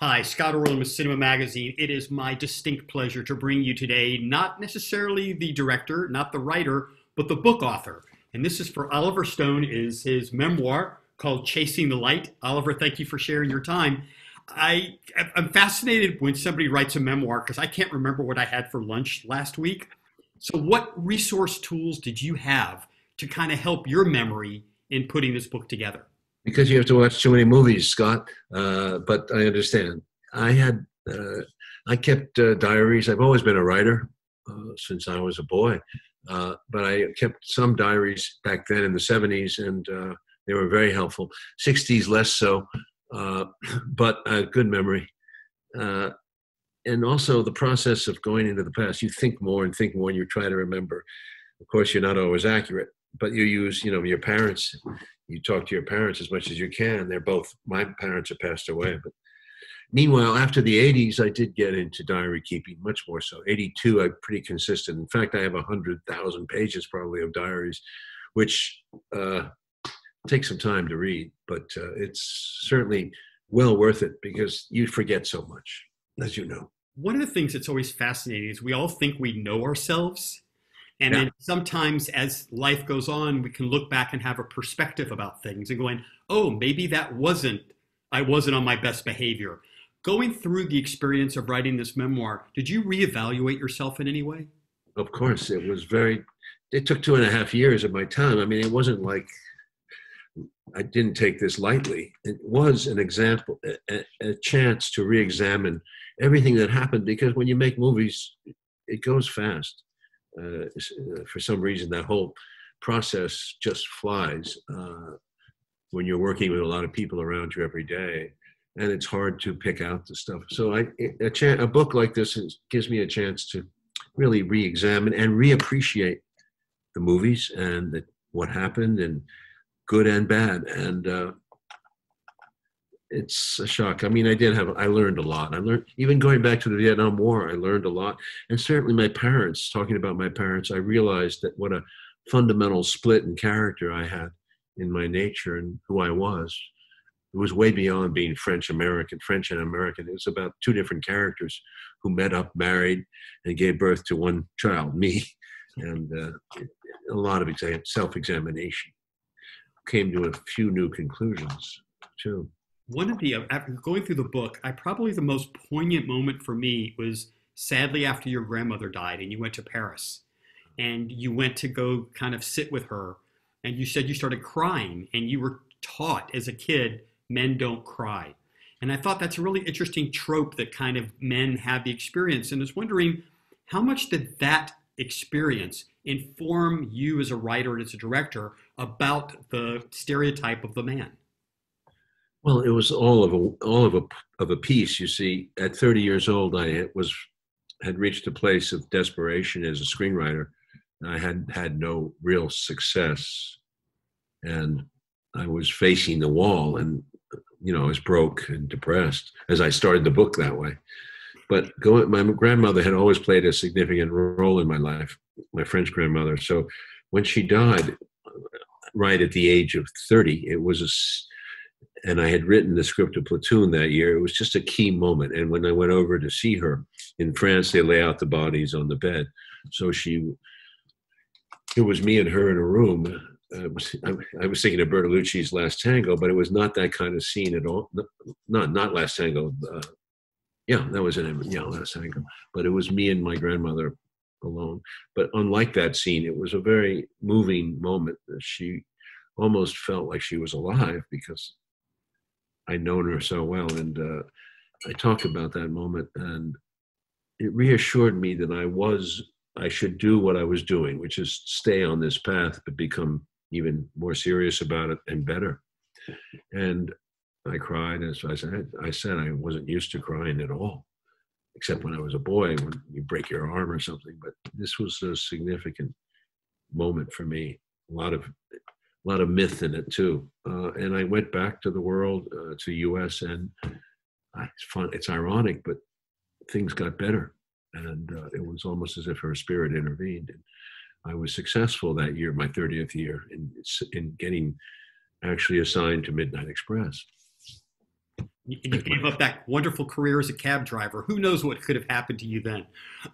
Hi, Scot Orlin with Cinema-Magazine. It is my distinct pleasure to bring you today not necessarily the director, not the writer, but the book author. And this is for Oliver Stone, is his memoir called Chasing the Light. Oliver, thank you for sharing your time. I'm fascinated when somebody writes a memoir because I can't remember what I had for lunch last week. So what resource tools did you have to kind of help your memory in putting this book together? Because you have to watch too many movies, Scott. But I understand. I kept diaries. I've always been a writer since I was a boy. But I kept some diaries back then in the 70s, and they were very helpful. 60s less so, but a good memory. And also the process of going into the past. You think more and think more, and you try to remember. Of course, you're not always accurate, but you use, your parents. You talk to your parents as much as you can. My parents have passed away. But meanwhile, after the 80s, I did get into diary keeping, much more so. 82, I'm pretty consistent. In fact, I have 100,000 pages probably of diaries, which takes some time to read, but it's certainly well worth it because you forget so much, as you know. One of the things that's always fascinating is we all think we know ourselves. And Yeah. then sometimes as life goes on, we can look back and have a perspective about things and going, oh, maybe I wasn't on my best behavior. Going through the experience of writing this memoir, did you reevaluate yourself in any way? Of course, it took 2.5 years of my time. I mean, it wasn't like I didn't take this lightly. It was an example, a chance to re-examine everything that happened, because when you make movies, it goes fast. For some reason, that whole process just flies when you're working with a lot of people around you every day, and it's hard to pick out the stuff. So a book like this gives me a chance to really re-examine and reappreciate the movies and what happened, and good and bad. And it's a shock. I mean, I learned a lot. Even going back to the Vietnam War, I learned a lot. And certainly talking about my parents, I realized that what a fundamental split in character I had in my nature and who I was. It was way beyond being French and American. It was about two different characters who met up, married, and gave birth to one child, me. And a lot of self-examination. Came to a few new conclusions, too. One of the, after going through the book, probably the most poignant moment for me was sadly after your grandmother died and you went to Paris and you went to go kind of sit with her, and you said you started crying and you were taught as a kid, men don't cry. And I thought that's a really interesting trope that kind of men have the experience, and I was wondering how much did that experience inform you as a writer and as a director about the stereotype of the man? Well, it was all of a piece. You see, at 30 years old, I had reached a place of desperation as a screenwriter. I had had no real success, and I was facing the wall, and I was broke and depressed as I started the book that way. But my grandmother had always played a significant role in my life, my French grandmother. So when she died, right at the age of 30, and I had written the script of Platoon that year. It was just a key moment. And when I went over to see her in France, they lay out the bodies on the bed. So it was me and her in a room. I was thinking of Bertolucci's Last Tango, but it was not that kind of scene at all. Not Last Tango. Yeah, that was Last Tango. But it was me and my grandmother alone. But unlike that scene, it was a very moving moment. She almost felt like she was alive because I'd known her so well. And I talk about that moment, and it reassured me that I should do what I was doing, which is stay on this path, but become even more serious about it and better. And I cried, as I said I wasn't used to crying at all, except when I was a boy, when you break your arm or something. But this was a significant moment for me. A lot of myth in it too. And I went back to the world, to US, and it's ironic, but things got better. And it was almost as if her spirit intervened. And I was successful that year, my 30th year, in getting actually assigned to Midnight Express. And you gave up that wonderful career as a cab driver. Who knows what could have happened to you then?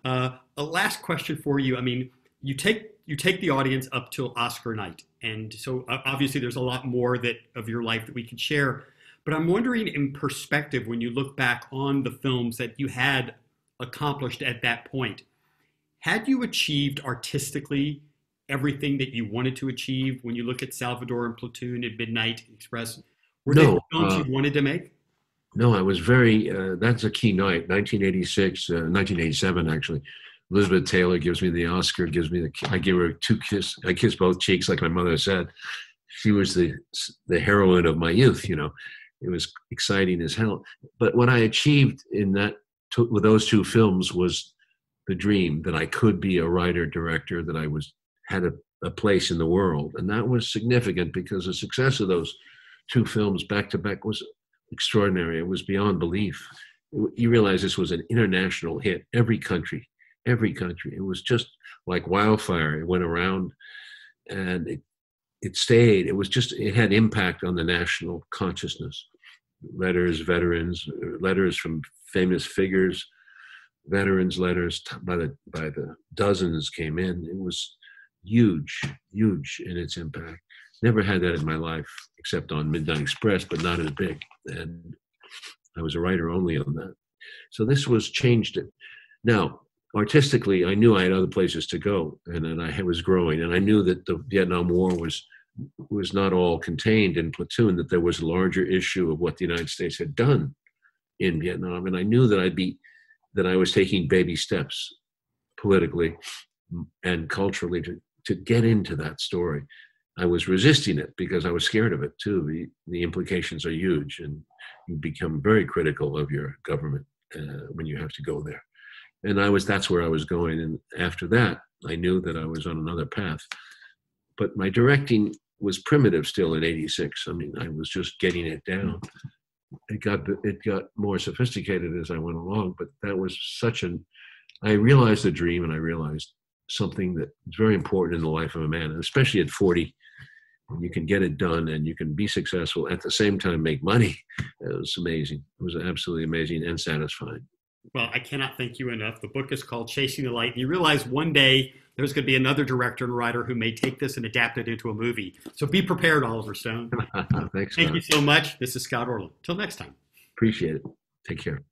A last question for you. I mean, you take the audience up till Oscar night, and so obviously there's a lot more that of your life that we could share. But I'm wondering, in perspective, when you look back on the films that you had accomplished at that point, had you achieved artistically everything that you wanted to achieve when you look at Salvador and Platoon and Midnight Express? Were they the No, films you wanted to make? no, I was very, that's a key night, 1986, 1987, actually. Elizabeth Taylor gives me the Oscar, I give her I kiss both cheeks, like my mother said. She was the heroine of my youth, you know. It was exciting as hell. But what I achieved with those two films was the dream that I could be a writer, director, that had a place in the world. And that was significant because the success of those two films back to back was extraordinary. It was beyond belief. You realize this was an international hit. Every country. It was just like wildfire. It went around and it stayed. It had impact on the national consciousness. Veterans, letters from famous figures, veterans letters by the dozens came in. It was huge in its impact. Never had that in my life except on Midnight Express, but not as big. And I was a writer only on that. So this changed it. Now, artistically, I knew I had other places to go, and that I was growing. And I knew that the Vietnam War was not all contained in Platoon, that there was a larger issue of what the United States had done in Vietnam. And I knew that I was taking baby steps politically and culturally to get into that story. I was resisting it because I was scared of it too. The implications are huge, and you become very critical of your government when you have to go there. And that's where I was going. And after that, I knew that I was on another path. But my directing was primitive still in '86. I mean, I was just getting it down. It got more sophisticated as I went along, but that was I realized the dream, and I realized something that is very important in the life of a man, and especially at 40, when you can get it done and you can be successful at the same time make money. It was amazing. It was absolutely amazing and satisfying. Well, I cannot thank you enough. The book is called Chasing the Light. And you realize one day there's going to be another director and writer who may take this and adapt it into a movie. So be prepared, Oliver Stone. Thanks, Thank Scott. you so much. This is Scot Orlin. Till next time. Appreciate it. Take care.